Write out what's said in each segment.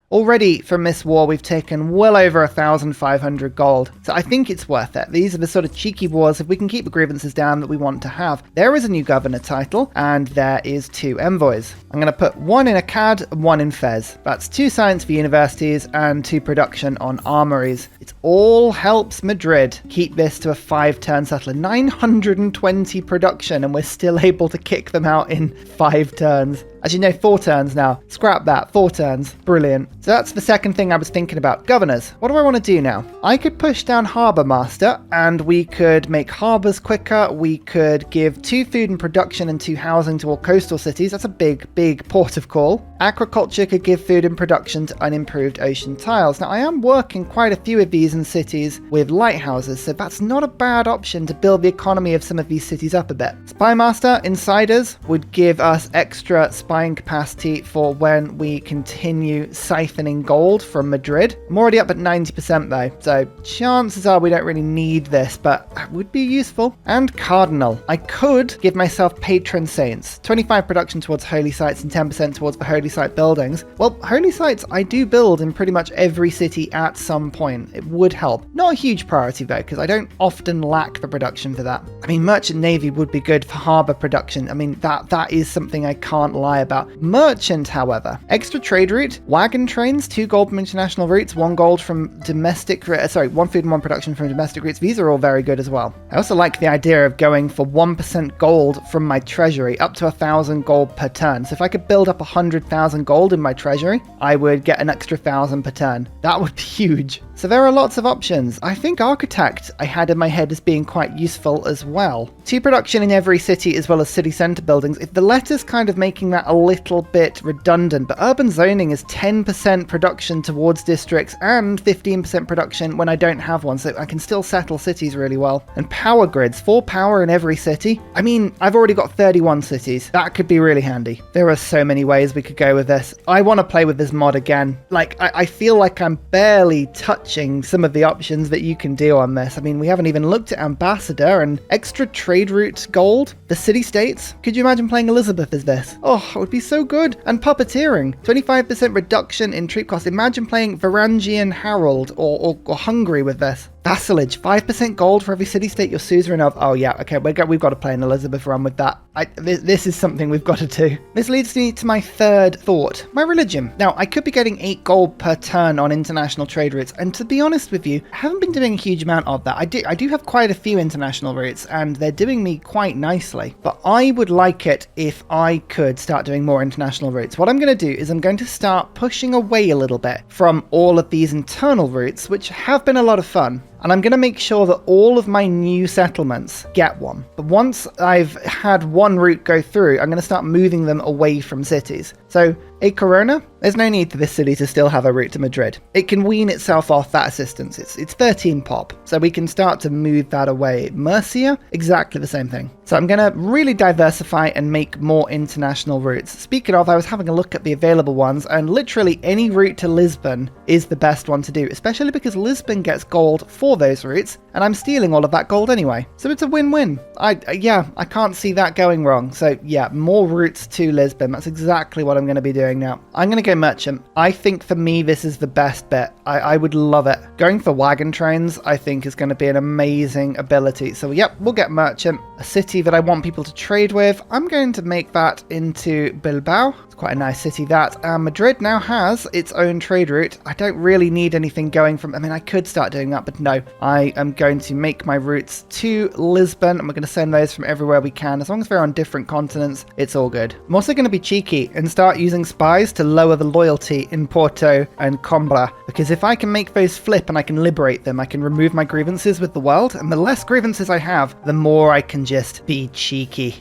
Already from this war, we've taken well over 1,500 gold, so I think it's worth it. These are the sort of cheeky wars if we can keep the grievances down that we want to have. There is a new governor title, and there is 2 envoys. I'm going to put 1 in Akkad and 1 in Fez. That's 2 science for universities and 2 production on armories. It all helps Madrid keep this to a 5-turn settler. 920 production, and we're still able to kick them out in 5 turns. Actually, no, 4 turns now. Scrap that. 4 turns. Brilliant. So that's the second thing I was thinking about. Governors. What do I want to do now? I could push down Harbour Master, and we could make harbours quicker. We could give 2 food and production and 2 housing to all coastal cities. That's a big, big port of call. Agriculture could give food and production to unimproved ocean tiles. Now, I am working quite a few of these in cities with lighthouses, so that's not a bad option to build the economy of some of these cities up a bit. Spy Master Insiders would give us extra spying capacity for when we continue siphoning gold from Madrid. I'm already up at 90% though, so chances are we don't really need this, but it would be useful. And Cardinal. I could give myself Patron Saints, 25 production towards holy sites and 10% towards the holy site buildings. Well, holy sites I do build in pretty much every city at some point. It would help. Not a huge priority though, because I don't often lack the production for that. I mean, Merchant Navy would be good for harbour production. I mean, that is something I can't lie about. Merchant, however, extra trade route, wagon trains, 2 gold from international routes, 1 gold from domestic, 1 food and 1 production from domestic routes. These are all very good as well. I also like the idea of going for 1% gold from my treasury, up to 1,000 gold per turn. So if I could build up 100,000 gold in my treasury, I would get an extra 1,000 per turn. That would be huge. So there are lots of options. I think Architect I had in my head as being quite useful as well. 2 production in every city as well as city centre buildings. If the letter's kind of making that a little bit redundant, but urban zoning is 10% production towards districts and 15% production when I don't have one, so I can still settle cities really well. And power grids, 4 power in every city. I mean, I've already got 31 cities. That could be really handy. There are so many ways we could go with this. I want to play with this mod again. Like, I feel like I'm barely touching some of the options that you can do on this. I mean, we haven't even looked at Ambassador and extra trade route gold. The city-states. Could you imagine playing Elizabeth as this? Oh, it would be so good. And puppeteering. 25% reduction in troop cost. Imagine playing Varangian Harold or Hungary with this. Vassalage, 5% gold for every city-state you're suzerain of. Oh yeah, okay, we've got to play an Elizabeth run with that. This is something we've got to do. This leads me to my third thought, my religion. Now, I could be getting 8 gold per turn on international trade routes, and to be honest with you, I haven't been doing a huge amount of that. I do have quite a few international routes, and they're doing me quite nicely, but I would like it if I could start doing more international routes. What I'm going to do is I'm going to start pushing away a little bit from all of these internal routes, which have been a lot of fun. And I'm going to make sure that all of my new settlements get one. But once I've had one route go through, I'm going to start moving them away from cities. So, a Corona, there's no need for this city to still have a route to Madrid. It can wean itself off that assistance. It's 13 pop, so we can start to move that away. Murcia, exactly the same thing. So I'm going to really diversify and make more international routes. Speaking of, I was having a look at the available ones, and literally any route to Lisbon is the best one to do, especially because Lisbon gets gold for those routes, and I'm stealing all of that gold anyway. So it's a win-win. I can't see that going wrong. So yeah, more routes to Lisbon. That's exactly what I'm going to be doing now. I'm going to go merchant. I think for me, this is the best bit. I would love it. Going for wagon trains, I think, is going to be an amazing ability. So yep, we'll get merchant. A city that I want people to trade with, I'm going to make that into Bilbao. It's quite a nice city, that. Madrid now has its own trade route. I don't really need anything going from, I mean, I could start doing that, but no. I am going to make my routes to Lisbon, and we're going to send those from everywhere we can. As long as they're on different continents, it's all good. I'm also going to be cheeky and start using spies to lower the loyalty in Porto and Coimbra, because if I can make those flip and I can liberate them, I can remove my grievances with the world, and the less grievances I have, the more I can just be cheeky.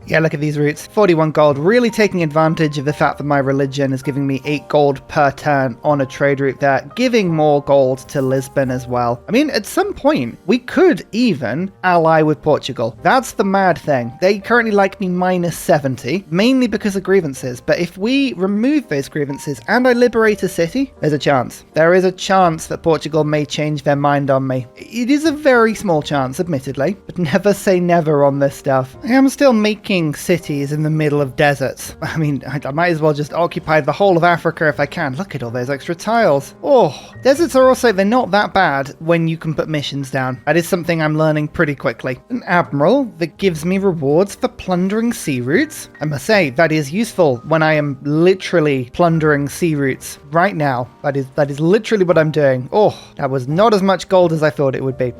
Yeah, look at these routes. 41 gold, really taking advantage of the fact that my religion is giving me 8 gold per turn on a trade route there, giving more gold to Lisbon as well. I mean, at some point, we could even ally with Portugal. That's the mad thing. They currently like me minus 70, mainly because of grievances, but if we remove those grievances and I liberate a city, there's a chance. There is a chance that Portugal may change their mind on me. It is a very small chance, admittedly, but never say never on this stuff. I am still making cities in the middle of deserts. I mean, I might as well just occupy the whole of Africa if I can. Look at all those extra tiles. Oh, deserts are also, they're not that bad when you can put missions down. That is something I'm learning pretty quickly. An admiral that gives me rewards for plundering sea routes. I must say, that is useful when I am literally plundering sea routes right now. That is literally what I'm doing. Oh, that was not as much gold as I thought it would be.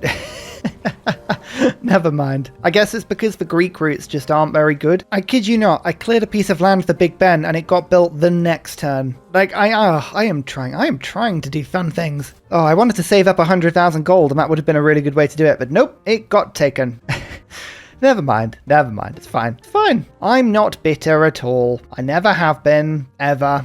Never mind. I guess it's because the Greek routes just aren't very good. I kid you not, I cleared a piece of land for Big Ben and it got built the next turn. Like, I am trying to do fun things. Oh, I wanted to save up 100,000 gold and that would have been a really good way to do it, but nope, it got taken. Never mind, it's fine. I'm not bitter at all. I never have been, ever.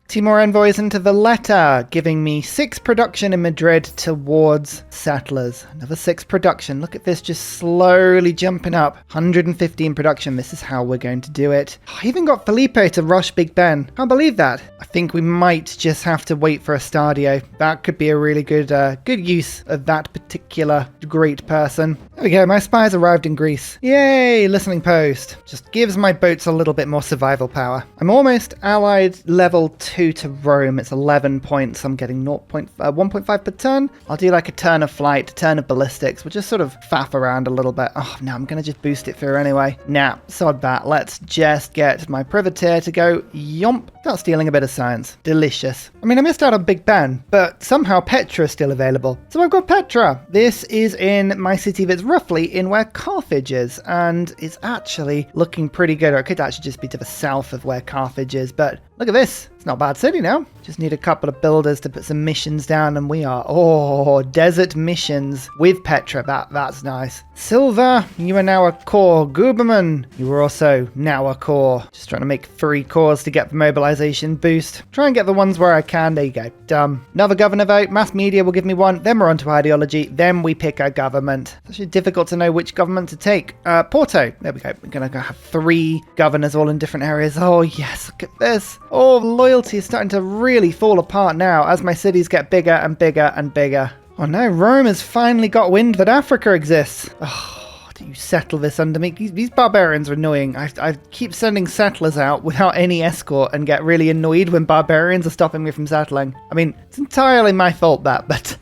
Timor envoys into Valletta, giving me 6 production in Madrid towards settlers. Another 6 production. Look at this, just slowly jumping up. 115 production. This is how we're going to do it. I even got Felipe to rush Big Ben. Can't believe that. I think we might just have to wait for a Stadio. That could be a really good use of that particular great person. There we go, my spies arrived in Greece. Yay, listening post. Just gives my boats a little bit more survival power. I'm almost allied level 2 to Rome. It's 11 points. I'm getting 1.5 per turn. I'll do like a turn of flight, a turn of ballistics. We'll just sort of faff around a little bit. Oh, no, I'm going to just boost it through anyway. Nah, sod that. Let's just get my privateer to go yomp. Start stealing a bit of science. Delicious. I mean, I missed out on Big Ben, but somehow Petra is still available. So I've got Petra. This is in my city that's roughly in where Carthage is, and it's actually looking pretty good. Or it could actually just be to the south of where Carthage is, but look at this. It's not a bad city now. Just need a couple of builders to put some missions down and we are, desert missions with Petra. That's nice. Silva, you are now a core. Guberman, you are also now a core. Just trying to make 3 cores to get the mobilization boost. Try and get the ones where I can. There you go. Done. Another governor vote. Mass media will give me 1. Then we're on to ideology. Then we pick a government. It's actually difficult to know which government to take. Porto. There we go. We're going to have 3 governors all in different areas. Oh, yes. Look at this. Oh, loyalty is starting to really fall apart now as my cities get bigger and bigger and bigger. Oh no, Rome has finally got wind that Africa exists. Oh, do you settle this under me? These barbarians are annoying. I keep sending settlers out without any escort and get really annoyed when barbarians are stopping me from settling. I mean, it's entirely my fault that, but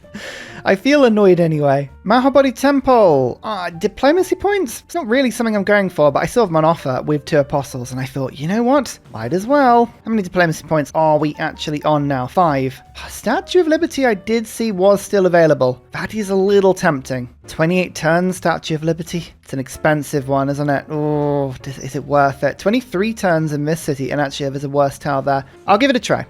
I feel annoyed anyway. Mahabodhi Temple. Diplomacy points? It's not really something I'm going for, but I saw them on offer with 2 apostles, and I thought, you know what? Might as well. How many diplomacy points are we actually on now? 5. Statue of Liberty I did see was still available. That is a little tempting. 28 turns, Statue of Liberty. It's an expensive one, isn't it? Oh, is it worth it? 23 turns in this city, and actually there's a worse tile there. I'll give it a try.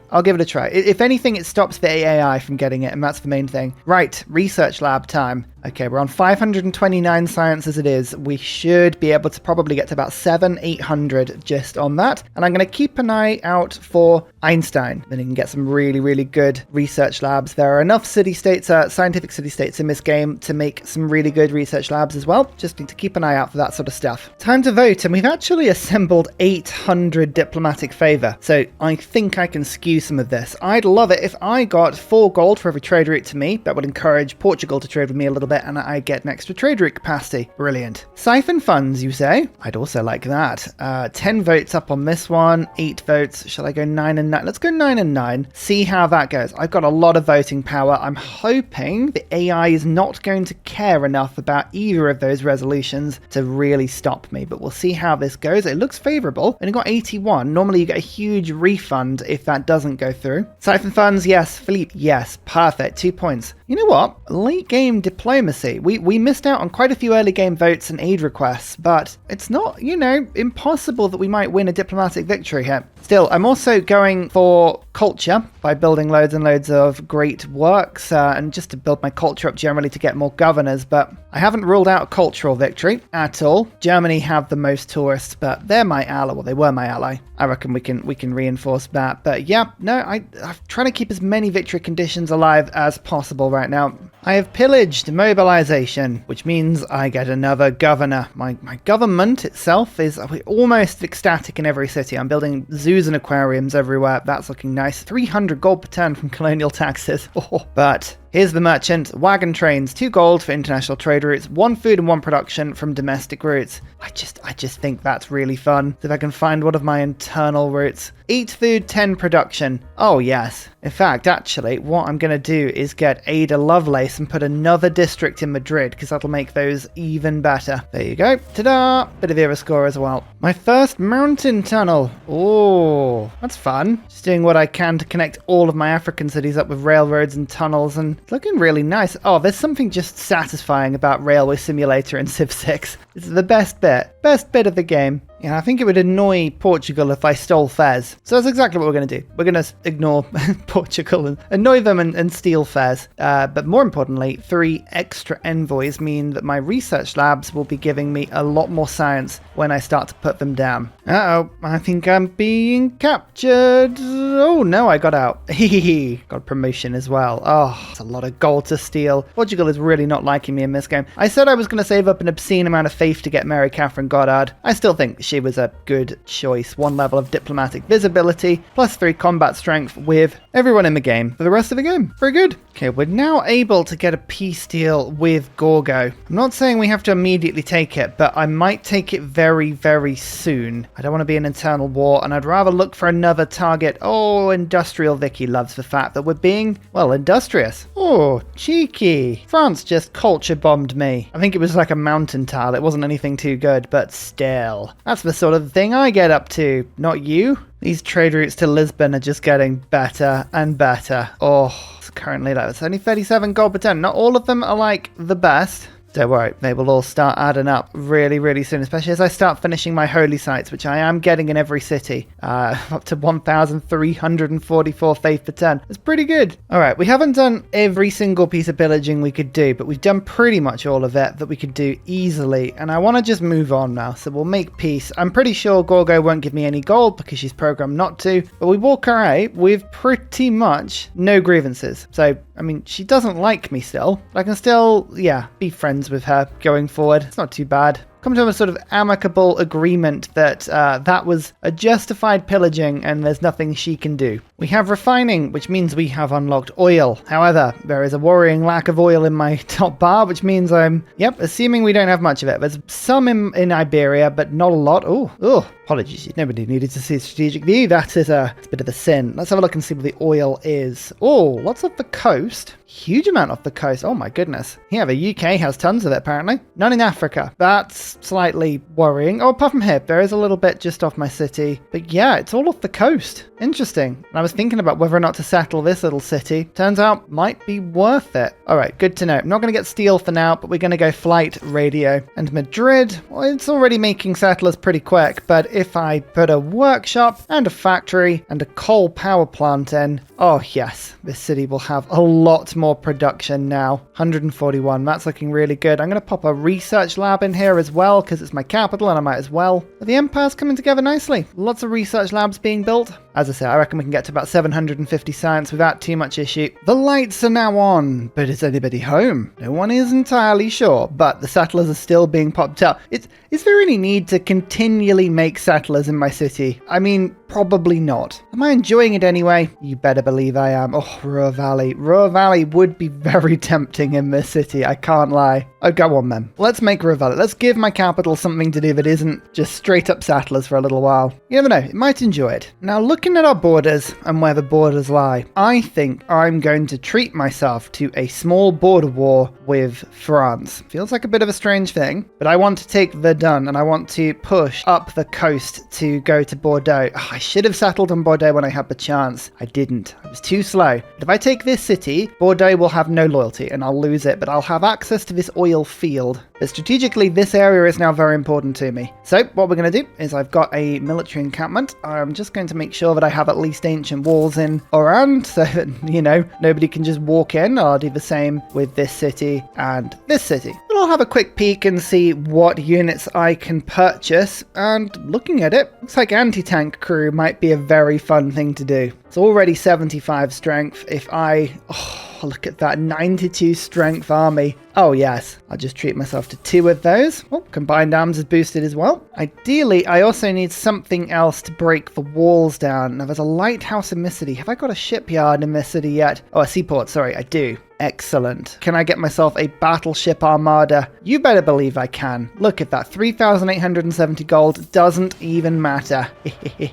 If anything, it stops the AI from getting it, and that's the main thing. Right, research lab time. Okay, we're on 529 science as it is. We should be able to probably get to about 800 just on that. And I'm going to keep an eye out for Einstein. Then you can get some really, really good research labs. There are enough city-states, scientific city-states in this game to make some really good research labs as well. Just need to keep an eye out for that sort of stuff. Time to vote, and we've actually assembled 800 diplomatic favor. So I think I can skew some of this. I'd love it if I got 4 gold for every trade route to me. That would encourage Portugal to trade with me a little bit, and I get an extra trade route capacity. Brilliant. Siphon funds, you say? I'd also like that. 10 votes up on this one, 8 votes. Shall I go 9 and 9? Let's go 9 and 9. See how that goes. I've got a lot of voting power. I'm hoping the AI is not going to care enough about either of those resolutions to really stop me, but we'll see how this goes. It looks favorable, and it got 81. Normally you get a huge refund if that doesn't go through. Siphon funds, yes. Philippe, yes. Perfect. 2 points. You know what? Late game diplomacy. We missed out on quite a few early game votes and aid requests, but it's not, impossible that we might win a diplomatic victory here. Still, I'm also going for culture by building loads and loads of great works and just to build my culture up generally to get more governors, but I haven't ruled out a cultural victory at all. Germany have the most tourists, but they're my ally. Well, they were my ally. I reckon we can reinforce that. But yeah, no, I'm trying to keep as many victory conditions alive as possible right now. I have pillaged mobilization, which means I get another governor. My government itself is almost ecstatic in every city. I'm building zoos and aquariums everywhere. That's looking nice. 300 gold per turn from colonial taxes. But Here's the merchant. Wagon trains, 2 gold for international trade routes, 1 food and 1 production from domestic routes. I just think that's really fun. See if I can find one of my internal routes. 8 food, 10 production. Oh yes. In fact, actually, what I'm going to do is get Ada Lovelace and put another district in Madrid, because that'll make those even better. There you go. Ta-da! Bit of era score as well. My first mountain tunnel. Oh, that's fun. Just doing what I can to connect all of my African cities up with railroads and tunnels, and it's looking really nice. Oh, there's something just satisfying about Railway Simulator in Civ 6. It's the best bit. Best bit of the game. Yeah, I think it would annoy Portugal if I stole Fez. So that's exactly what we're going to do. We're going to ignore Portugal and annoy them and steal Fez. But more importantly, 3 extra envoys mean that my research labs will be giving me a lot more science when I start to put them down. Uh-oh, I think I'm being captured. Oh no, I got out. Hehehe, got promotion as well. Oh, it's a lot of gold to steal. Portugal is really not liking me in this game. I said I was going to save up an obscene amount of faith to get Mary Catherine Goddard. I still think she was a good choice. 1 level of diplomatic visibility, plus 3 combat strength with everyone in the game for the rest of the game. Very good. Okay, we're now able to get a peace deal with Gorgo. I'm not saying we have to immediately take it, but I might take it very, very soon. I don't want to be in internal war, and I'd rather look for another target. Oh, Industrial Vicky loves the fact that we're being, well, industrious. Oh, cheeky. France just culture bombed me. I think it was like a mountain tile. It wasn't anything too good, but still. That's the sort of thing I get up to, not you. These trade routes to Lisbon are just getting better and better. Oh, it's currently like, it's only 37 gold per 10. Not all of them are like the best. Don't worry, they will all start adding up really, really soon, especially as I start finishing my holy sites, which I am getting in every city, up to 1,344 faith per 10. It's pretty good. All right, we haven't done every single piece of pillaging we could do, but we've done pretty much all of it that we could do easily, and I want to just move on now, so we'll make peace. I'm pretty sure Gorgo won't give me any gold because she's programmed not to, but we walk away with pretty much no grievances. So, I mean, she doesn't like me still, but I can still, yeah, be friends with her going forward. It's not too bad. Come to a sort of amicable agreement that that was a justified pillaging and there's nothing she can do. We have refining, which means we have unlocked oil. However, there is a worrying lack of oil in my top bar, which means I'm, assuming we don't have much of it. There's some in Iberia, but not a lot. Oh, apologies. Nobody needed to see a strategic view. That is a bit of a sin. Let's have a look and see what the oil is. Oh, lots off the coast. Huge amount off the coast. Oh my goodness. Yeah, the UK has tons of it apparently. None in Africa. That's slightly worrying. Oh, apart from here, there is a little bit just off my city. But yeah, it's all off the coast. Interesting. And I was thinking about whether or not to settle this little city. Turns out, might be worth it. All right, good to know. I'm not going to get steel for now, but we're going to go flight, radio. And Madrid, well, it's already making settlers pretty quick, but if I put a workshop and a factory and a coal power plant in, oh yes, this city will have a lot more production now. 141, that's looking really good. I'm going to pop a research lab in here as well, because it's my capital and I might as well. But the empire's coming together nicely. Lots of research labs being built. As I say, I reckon we can get to about 750 science without too much issue. The lights are now on, but is anybody home? No one is entirely sure, but the settlers are still being popped out. Is there any need to continually make settlers in my city? I mean, probably not. Am I enjoying it anyway? You better believe I am. Oh, Ruhr Valley. Ruhr Valley would be very tempting in this city, I can't lie. Oh, go on then. Let's make Ruhr Valley. Let's give my capital something to do that isn't just straight up settlers for a little while. You never know, it might enjoy it. Now, looking at our borders and where the borders lie, I think I'm going to treat myself to a small border war with France. Feels like a bit of a strange thing, but I want to take Verdun and I want to push up the coast to go to Bordeaux. Oh, I should have settled on Bordeaux when I had the chance. I didn't. I was too slow. But if I take this city, Bordeaux will have no loyalty and I'll lose it, but I'll have access to this oil field. But strategically, this area is now very important to me. So what we're going to do is I've got a military encampment. I'm just going to make sure that I have at least ancient walls in around so that, you know, nobody can just walk in. I'll do the same with this city and this city. But I'll have a quick peek and see what units I can purchase. And looking at it, looks like anti-tank crew might be a very fun thing to do. It's already 75 strength. If I... Oh, look at that 92 strength army. Oh yes, I'll just treat myself to 2 of those. Oh, combined arms is boosted as well. Ideally, I also need something else to break the walls down. Now there's a lighthouse in this city. Have I got a shipyard in this city yet? Oh, a seaport, sorry, I do. Excellent. Can I get myself a battleship armada? You better believe I can. Look at that. 3,870 gold doesn't even matter.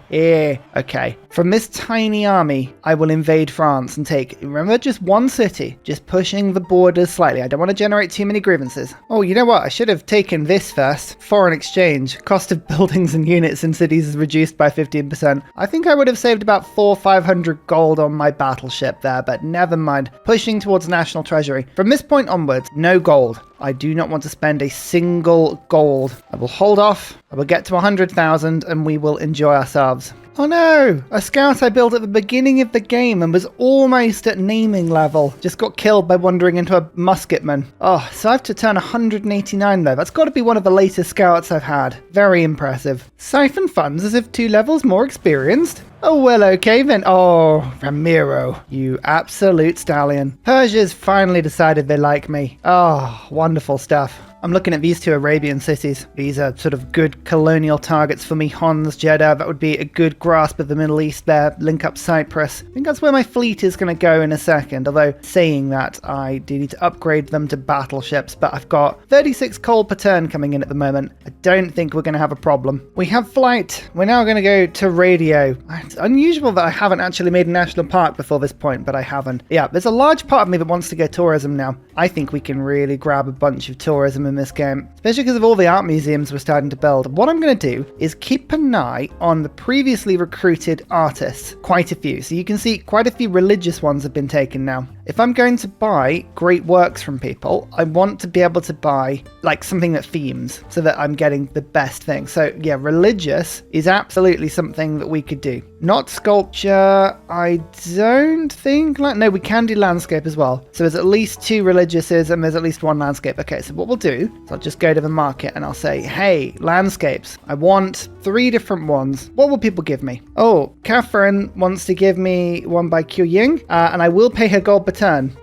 Okay. From this tiny army, I will invade France and take, remember, just one city. Just pushing the borders slightly. I don't want to generate too many grievances. Oh, you know what? I should have taken this first. Foreign exchange. Cost of buildings and units in cities is reduced by 15%. I think I would have saved about 400-500 gold on my battleship there, but never mind. Pushing towards national treasury. From this point onwards, no gold. I do not want to spend a single gold. I will hold off. I will get to 100,000 and we will enjoy ourselves. Oh no! A scout I built at the beginning of the game and was almost at naming level. Just got killed by wandering into a musketman. Oh, so I have to turn 189 though. That's got to be one of the latest scouts I've had. Very impressive. Siphon funds as if 2 levels more experienced. Oh, well, okay then. Oh, Ramiro, you absolute stallion. Persia's finally decided they like me. Oh, wonderful stuff. I'm looking at these 2 Arabian cities. These are sort of good colonial targets for me. Hons, Jeddah, that would be a good grasp of the Middle East there. Link up Cyprus. I think that's where my fleet is going to go in a second. Although, saying that, I do need to upgrade them to battleships. But I've got 36 coal per turn coming in at the moment. I don't think we're going to have a problem. We have flight. We're now going to go to radio. It's unusual that I haven't actually made a national park before this point, but I haven't. Yeah, there's a large part of me that wants to go tourism now. I think we can really grab a bunch of tourism in this game, especially because of all the art museums we're starting to build. What I'm going to do is keep an eye on the previously recruited artists, quite a few. So you can see quite a few religious ones have been taken now. If I'm going to buy great works from people, I want to be able to buy like something that themes so that I'm getting the best thing. So yeah, religious is absolutely something that we could do. Not sculpture, I don't think. No, we can do landscape as well. So there's at least 2 religiouses and there's at least 1 landscape. Okay, so what we'll do is I'll just go to the market and I'll say, hey, landscapes, I want 3 different ones. What will people give me? Oh, Catherine wants to give me one by Qiu Ying, and I will pay her gold per turn.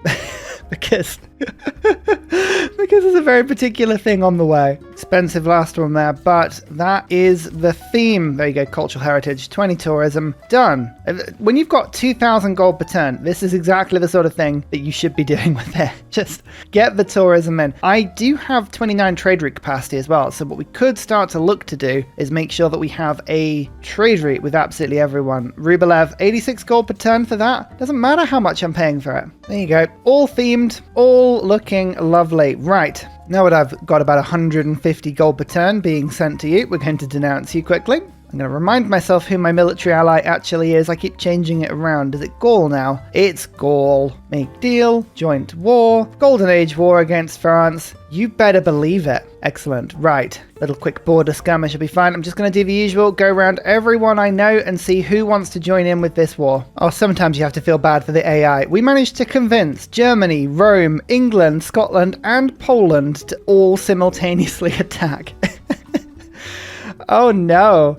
because there's a very particular thing on the way. Expensive last one there, but that is the theme. There you go, cultural heritage, 20 tourism, done. When you've got 2,000 gold per turn, this is exactly the sort of thing that you should be doing with it. Just get the tourism in. I do have 29 trade route capacity as well, so what we could start to look to do is make sure that we have a trade route with absolutely everyone. Rublev, 86 gold per turn for that. Doesn't matter how much I'm paying for it. There you go, all themed, all looking lovely. Right, now that I've got about 150 gold per turn being sent to you, we're going to denounce you quickly. I'm going to remind myself who my military ally actually is. I keep changing it around. Is it Gaul now? It's Gaul. Make deal. Joint war. Golden Age war against France. You better believe it. Excellent. Right. Little quick border skirmish will be fine. I'm just going to do the usual. Go around everyone I know and see who wants to join in with this war. Oh, sometimes you have to feel bad for the AI. We managed to convince Germany, Rome, England, Scotland, and Poland to all simultaneously attack. Oh no,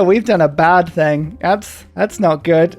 we've done a bad thing. That's not good.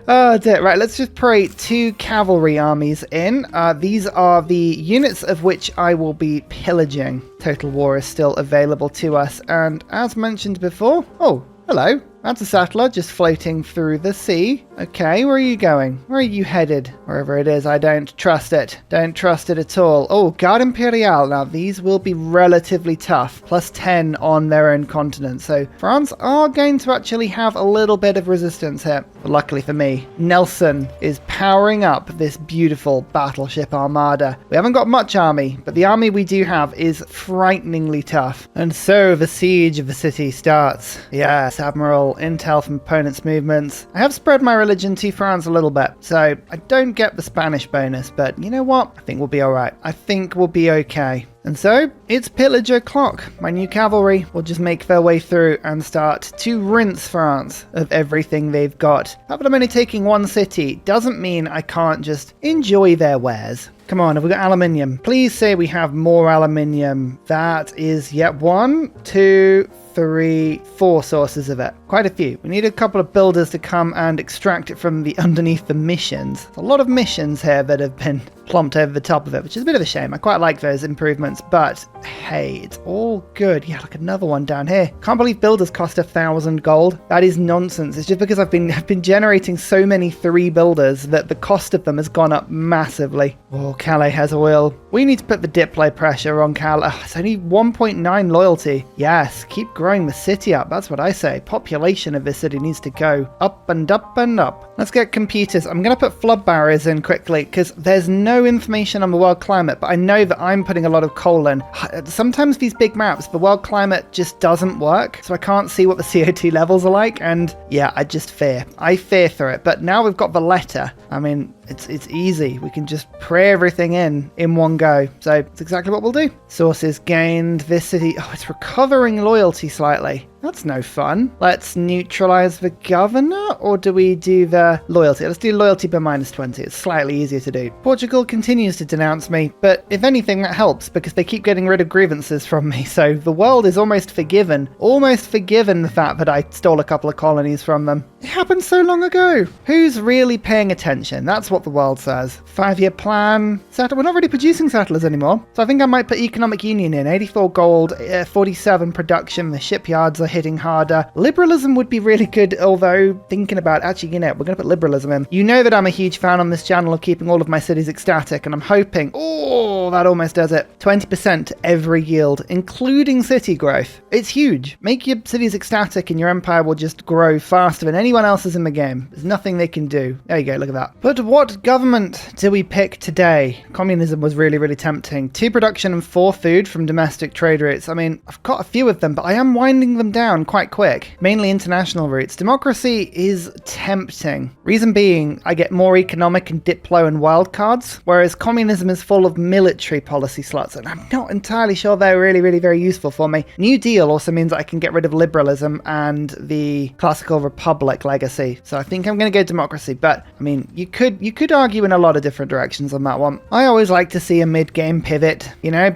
Oh dear. Right, let's just pray 2 cavalry armies in. These are the units of which I will be pillaging. Total War is still available to us, and as mentioned before, oh, hello. That's a settler just floating through the sea. Okay, where are you going? Where are you headed? Wherever it is, I don't trust it. Don't trust it at all. Oh, Garde Imperiale. Now, these will be relatively tough. Plus 10 on their own continent. So, France are going to actually have a little bit of resistance here. But luckily for me, Nelson is powering up this beautiful battleship armada. We haven't got much army, but the army we do have is frighteningly tough. And so, the siege of the city starts. Yes, Admiral. Intel from opponents' movements. I have spread my religion to France a little bit, so I don't get the Spanish bonus, but you know what? I think we'll be alright. I think we'll be okay. And so, it's pillage o'clock. My new cavalry will just make their way through and start to rinse France of everything they've got. The fact that I'm only taking 1 city doesn't mean I can't just enjoy their wares. Come on, have we got aluminium? Please say we have more aluminium. That is, yep, 1, 2, 3, 4 sources of it. quite a few. We need a couple of builders to come and extract it from the underneath the missions. There's a lot of missions here that have been plonked over the top of it, which is a bit of a shame. I quite like those improvements, but hey, it's all good. Yeah, look, another one down here. Can't believe builders cost 1,000 gold. That is nonsense. It's just because I've been generating so many 3 builders that the cost of them has gone up massively. Oh, Calais has oil. We need to put the diplo pressure on Calais. It's only 1.9 loyalty. Yes, keep growing the city up. That's what I say. Population of this city needs to go up and up and up. Let's get computers. I'm going to put flood barriers in quickly because there's no information on the world climate, but I know that I'm putting a lot of coal in. Sometimes these big maps, the world climate just doesn't work, so I can't see what the CO2 levels are like, and yeah, I just fear. I fear through it, but now we've got the letter. I mean, it's easy. We can just pray everything in one go. So it's exactly what we'll do. Sources gained. This city, oh, it's recovering loyalty slightly. That's no fun. Let's neutralize the governor, or do we do the loyalty? Let's do loyalty by -20. It's slightly easier to do. Portugal continues to denounce me, but if anything, that helps because they keep getting rid of grievances from me. So the world is almost forgiven the fact that I stole a couple of colonies from them. It happened so long ago. Who's really paying attention? That's what the world says. 5-year plan. We're not really producing settlers anymore. So I think I might put economic union in. 84 gold, 47 production. The shipyards are hitting harder. Liberalism would be really good, although thinking about, actually, we're going to put liberalism in. You know that I'm a huge fan on this channel of keeping all of my cities ecstatic, and I'm hoping, oh, that almost does it. 20% to every yield, including city growth. It's huge. Make your cities ecstatic and your empire will just grow faster than anyone else's in the game. There's nothing they can do. There you go, look at that. But what government do we pick today? Communism was really, really tempting. 2 production and 4 food from domestic trade routes. I mean, I've got a few of them, but I am winding them down quite quick. Mainly international routes. Democracy is tempting. Reason being, I get more economic and diplo and wildcards, whereas communism is full of military policy slots, and I'm not entirely sure they're really, really very useful for me. New Deal also means I can get rid of liberalism and the classical republic legacy. So I think I'm going to go democracy, but I mean, you could argue in a lot of different directions on that one. I always like to see a mid-game pivot,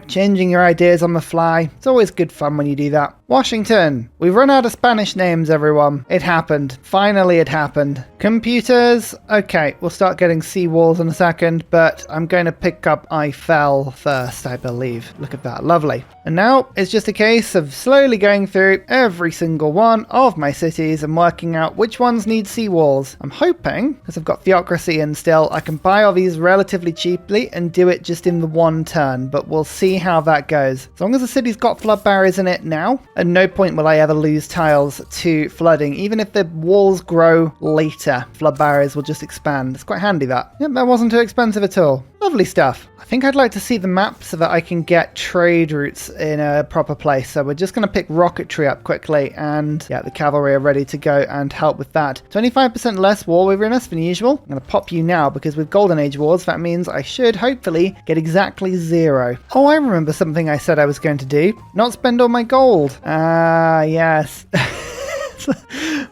changing your ideas on the fly. It's always good fun when you do that. Washington. We've run out of Spanish names, everyone. It happened. Finally, it happened. Computers. Okay, we'll start getting seawalls in a second, but I'm going to pick up Eiffel first, I believe. Look at that. Lovely. And now it's just a case of slowly going through every single one of my cities and working out which ones need seawalls. I'm hoping, because I've got theocracy in still, I can buy all these relatively cheaply and do it just in the one turn, but we'll see how that goes. As long as the city's got flood barriers in it now, at no point will I ever lose tiles to flooding. Even if the walls grow later, flood barriers will just expand. It's quite handy, that. Yep, that wasn't too expensive at all. Lovely stuff. I think I'd like to see the map so that I can get trade routes in a proper place. So we're just going to pick rocketry up quickly, and yeah, the cavalry are ready to go and help with that. 25% less war weariness than usual. I'm going to pop you now because with Golden Age wars, that means I should hopefully get exactly 0. Oh, I remember something I said I was going to do. Not spend all my gold. Ah, yes.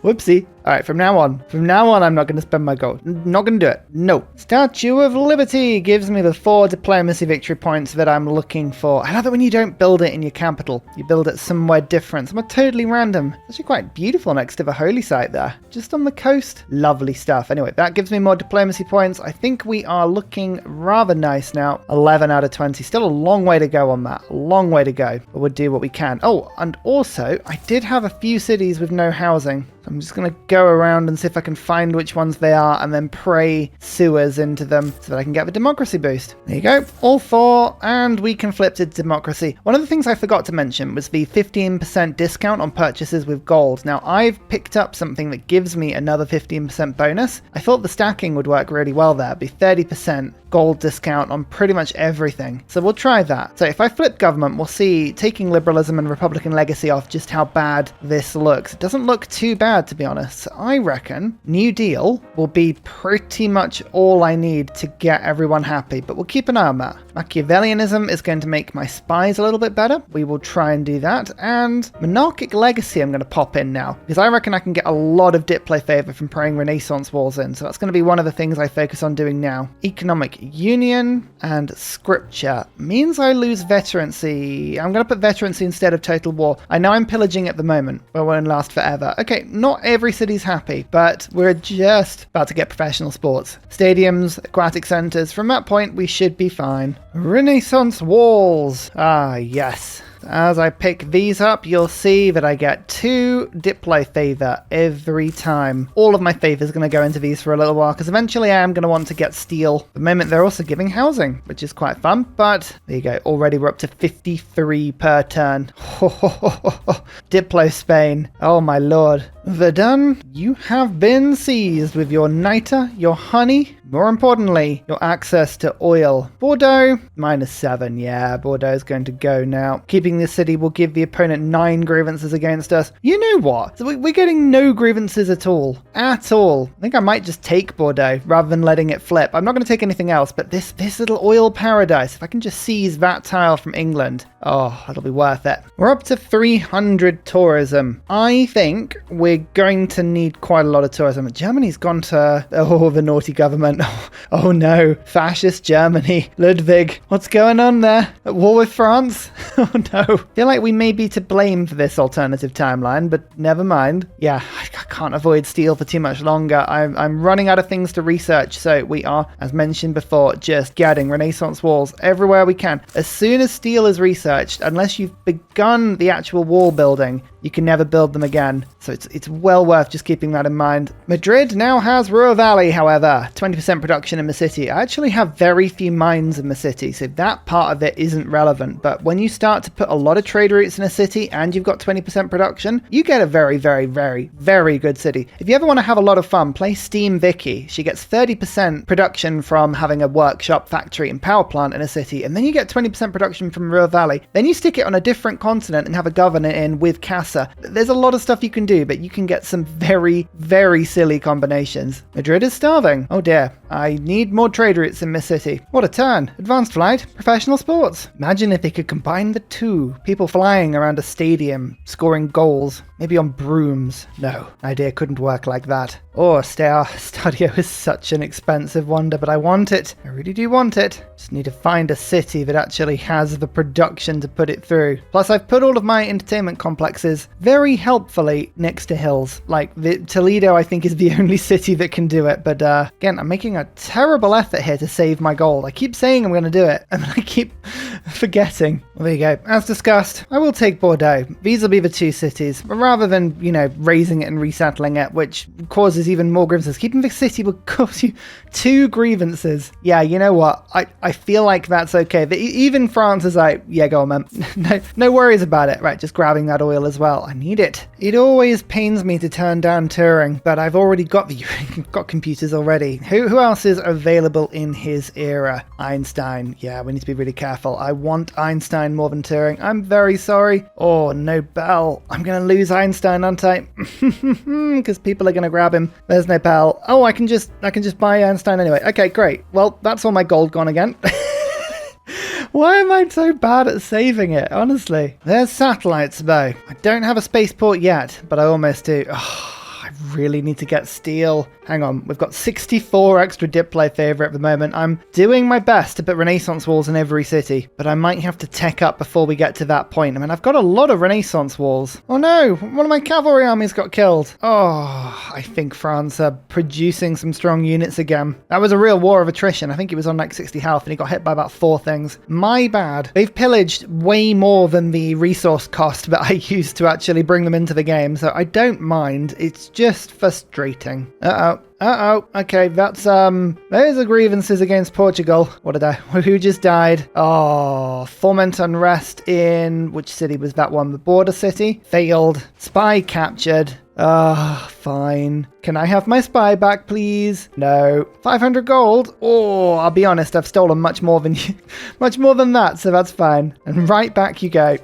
Whoopsie. Alright, from now on, I'm not going to spend my gold. Not going to do it. No. Statue of Liberty gives me the 4 diplomacy victory points that I'm looking for. I love it when you don't build it in your capital. You build it somewhere different, somewhere totally random. It's actually quite beautiful next to the holy site there. Just on the coast. Lovely stuff. Anyway, that gives me more diplomacy points. I think we are looking rather nice now. 11 out of 20. Still a long way to go on that. A long way to go. But we'll do what we can. Oh, and also, I did have a few cities with no housing. I'm just going to go around and see if I can find which ones they are and then pray sewers into them so that I can get the democracy boost. There you go. All 4, and we can flip to democracy. One of the things I forgot to mention was the 15% discount on purchases with gold. Now, I've picked up something that gives me another 15% bonus. I thought the stacking would work really well there. It'd be 30% gold discount on pretty much everything. So we'll try that. So if I flip government, we'll see, taking liberalism and Republican legacy off, just how bad this looks. It doesn't look too bad, to be honest. So I reckon New Deal will be pretty much all I need to get everyone happy, but we'll keep an eye on that. Machiavellianism is going to make my spies a little bit better. We will try and do that. And monarchic legacy I'm going to pop in now, because I reckon I can get a lot of diplo favor from praying Renaissance walls in. So that's going to be one of the things I focus on doing now. Economic union and scripture means I lose veterancy. I'm going to put veterancy instead of total war. I know I'm pillaging at the moment, but it won't last forever. Okay, not every city's happy, but we're just about to get professional sports. Stadiums, aquatic centres, from that point we should be fine. Renaissance walls. Ah, yes. As I pick these up, you'll see that I get 2 Diplo favor every time. All of my favor is going to go into these for a little while, because eventually I am going to want to get steel. At the moment, they're also giving housing, which is quite fun, but there you go. Already we're up to 53 per turn. Diplo Spain. Oh my lord. Verdun, you have been seized with your niter, your honey, more importantly, your access to oil. Bordeaux, -7. Yeah, Bordeaux is going to go now. Keeping this city will give the opponent 9 grievances against us. You know what? So we're getting no grievances at all. At all. I think I might just take Bordeaux rather than letting it flip. I'm not going to take anything else, but this little oil paradise, if I can just seize that tile from England, oh, it'll be worth it. We're up to 300 tourism. I think we're going to need quite a lot of tourism. Germany's gone to, oh, the naughty government. Oh no, fascist Germany. Ludwig, what's going on there? At war with France? Oh no. I feel like we may be to blame for this alternative timeline, but never mind. Yeah, I can't avoid steel for too much longer. I'm running out of things to research, so we are, as mentioned before, just getting Renaissance walls everywhere we can. As soon as steel is researched, unless you've begun the actual wall building, you can never build them again. So it's well worth just keeping that in mind. Madrid now has Ruhr Valley, however. 20% production in the city. I actually have very few mines in the city, so that part of it isn't relevant. But when you start to put a lot of trade routes in a city and you've got 20% production, you get a very, very, very, very good city. If you ever want to have a lot of fun, play Steam Vicky. She gets 30% production from having a workshop, factory, and power plant in a city, and then you get 20% production from Ruhr Valley. Then you stick it on a different continent and have a governor in with Casa. There's a lot of stuff you can do, but you can get some very, very silly combinations. Madrid is starving. Oh dear. I need more trade routes in this city. What a turn. Advanced flight, professional sports. Imagine if they could combine the two. People flying around a stadium, scoring goals, maybe on brooms. No, idea couldn't work like that. Oh, Stadio is such an expensive wonder, but I want it. I really do want it. Just need to find a city that actually has the production to put it through. Plus, I've put all of my entertainment complexes very helpfully next to hills. Like, Toledo, I think, is the only city that can do it. But again, I'm making a terrible effort here to save my gold. I keep saying I'm going to do it, and I keep forgetting. Well, there you go. As discussed, I will take Bordeaux. These will be the 2 cities, rather than, raising it and resettling it, which causes even more grievances. Keeping the city will cause you 2 grievances. Yeah, you know what? I feel like that's okay. Even France is like, yeah, go on, man. No worries about it. Right, just grabbing that oil as well. I need it. It always pains me to turn down Turing, but I've already got got computers already. Who else is available in his era? Einstein. Yeah, we need to be really careful. I want Einstein more than Turing. I'm very sorry. Oh, Nobel. I'm going to lose Einstein, aren't I? Because people are going to grab him. There's Nobel. Oh, I can just buy Einstein anyway. Okay, great. Well, that's all my gold gone again. Why am I so bad at saving it, honestly? There's satellites, though. I don't have a spaceport yet, but I almost do. Oh, I really need to get steel. Hang on, we've got 64 extra Diplo favor at the moment. I'm doing my best to put Renaissance walls in every city, but I might have to tech up before we get to that point. I mean, I've got a lot of Renaissance walls. Oh no, one of my cavalry armies got killed. Oh, I think France are producing some strong units again. That was a real war of attrition. I think he was on like 60 health and he got hit by about 4 things. My bad. They've pillaged way more than the resource cost that I used to actually bring them into the game, so I don't mind. It's just frustrating. Okay, that's, those are grievances against Portugal. Who just died? Oh, foment unrest in, which city was that one? The border city? Failed. Spy captured. Fine. Can I have my spy back, please? No. 500 gold? Oh, I'll be honest, I've stolen much more than that, so that's fine. And right back you go.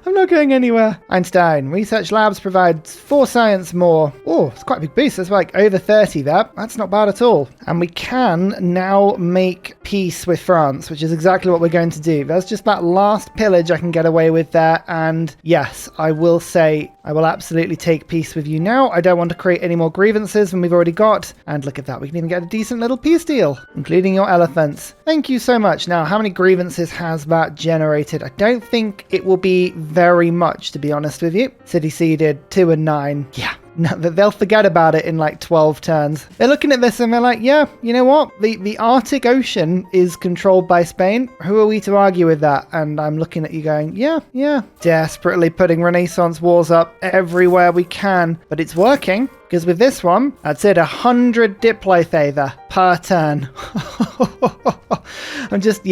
I'm not going anywhere. Einstein. Research labs provides 4 science more. Oh, it's quite a big boost. That's like over 30 there. That's not bad at all. And we can now make peace with France, which is exactly what we're going to do. There's just that last pillage I can get away with there. And yes, I will say I will absolutely take peace with you now. I don't want to create any more grievances than we've already got. And look at that, we can even get a decent little peace deal, including your elephants. Thank you so much. Now, how many grievances has that generated? I don't think it will be very much, to be honest with you. City seeded 2 and 9. Yeah. No, they'll forget about it in like 12 turns. They're looking at this and they're like, yeah, you know what? The Arctic Ocean is controlled by Spain. Who are we to argue with that? And I'm looking at you going, yeah. Desperately putting Renaissance wars up everywhere we can. But it's working. Because with this one, that's it, 100 diplo favor per turn. I'm just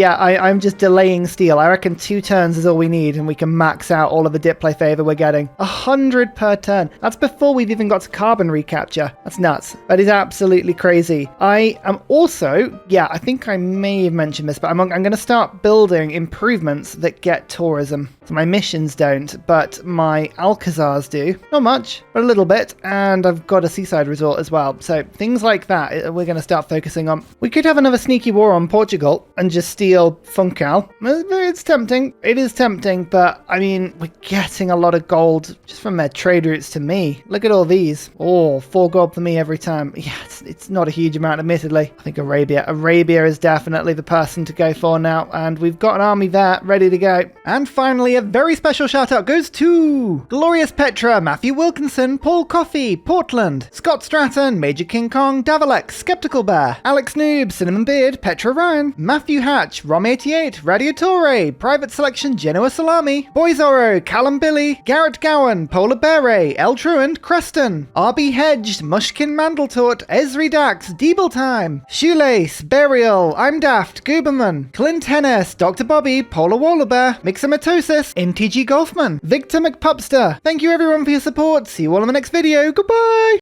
delaying steel. I reckon 2 turns is all we need and we can max out all of the diplo favor we're getting. 100 per turn. That's before we've even got to carbon recapture. That's nuts. That is absolutely crazy. I am also, I think I may have mentioned this, but I'm going to start building improvements that get tourism. So my missions don't, but my Alcazars do. Not much, but a little bit. And I've got a seaside resort as well. So things like that we're going to start focusing on. We could have another sneaky war on Portugal and just steal Funchal. It's tempting. It is tempting, but I mean, we're getting a lot of gold just from their trade routes to me. Look at all these. Oh, 4 gold for me every time. Yeah, it's not a huge amount, admittedly. I think Arabia is definitely the person to go for now, and we've got an army there ready to go. And finally, a very special shout out goes to Glorious Petra, Matthew Wilkinson, Paul Coffey, Portland, Scott Stratton, Major King Kong, Davalex, Skeptical Bear, Alex Noob, Cinnamon Beard, Petra Ryan, Matthew Hatch, Rom88, Radiatore, Private Selection, Genoa Salami, Boyzoro, Callum Billy, Garrett Gowan, Polar Beret, El Truant, Creston, RB Hedged, Mushkin Mandletort, Esri Dax, Deeble Time, Shoelace, Burial, I'm Daft, Gooberman, Clint Hennes, Dr. Bobby, Polar Wallabear, Mixomatosis, NTG Golfman, Victor McPupster. Thank you everyone for your support. See you all in the next video. Goodbye!